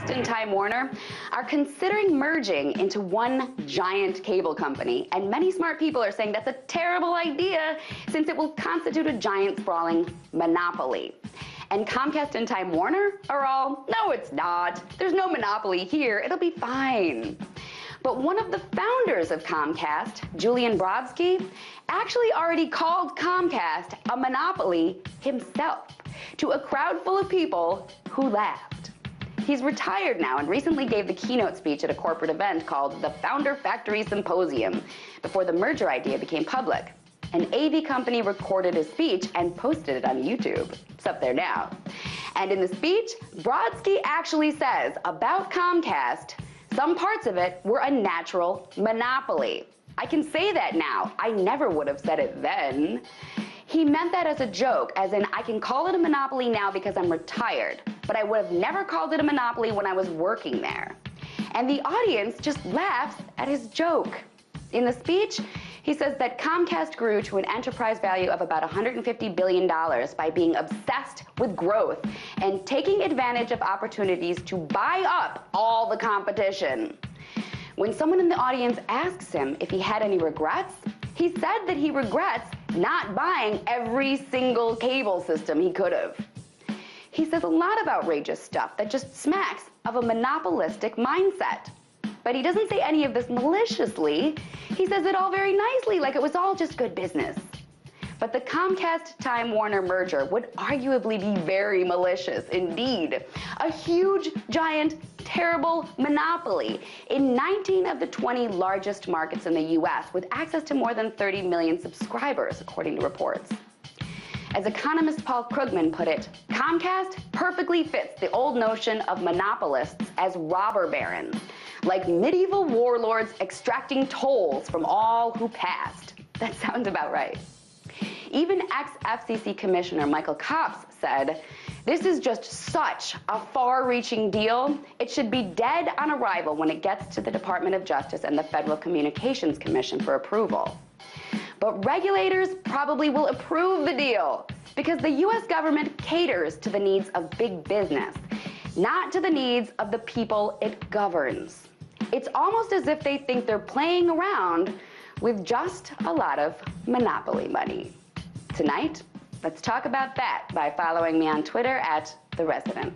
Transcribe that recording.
Comcast and Time Warner are considering merging into one giant cable company, and many smart people are saying that's a terrible idea since it will constitute a giant sprawling monopoly. And Comcast and Time Warner are all, no, it's not. There's no monopoly here. It'll be fine. But one of the founders of Comcast, Julian Brodsky, actually already called Comcast a monopoly himself to a crowd full of people who laughed. He's retired now and recently gave the keynote speech at a corporate event called the Founder Factory Symposium before the merger idea became public. An AV company recorded his speech and posted it on YouTube. It's up there now. And in the speech, Brodsky actually says about Comcast, some parts of it were a natural monopoly. I can say that now. I never would have said it then. He meant that as a joke, as in I can call it a monopoly now because I'm retired, but I would have never called it a monopoly when I was working there. And the audience just laughs at his joke. In the speech, he says that Comcast grew to an enterprise value of about $150 billion by being obsessed with growth and taking advantage of opportunities to buy up all the competition. When someone in the audience asks him if he had any regrets, he said that he regrets not buying every single cable system he could have. He says a lot of outrageous stuff that just smacks of a monopolistic mindset. But he doesn't say any of this maliciously. He says it all very nicely, like it was all just good business. But the Comcast-Time Warner merger would arguably be very malicious indeed. A huge, giant, terrible monopoly in 19 of the 20 largest markets in the US with access to more than 30 million subscribers, according to reports. As economist Paul Krugman put it, Comcast perfectly fits the old notion of monopolists as robber barons, like medieval warlords extracting tolls from all who passed. That sounds about right. Even ex-FCC Commissioner Michael Kopf said, "This is just such a far-reaching deal. It should be dead on arrival when it gets to the Department of Justice and the Federal Communications Commission for approval." But regulators probably will approve the deal because the U.S. government caters to the needs of big business, not to the needs of the people it governs. It's almost as if they think they're playing around with just a lot of monopoly money. Tonight, let's talk about that by following me on Twitter @TheResident.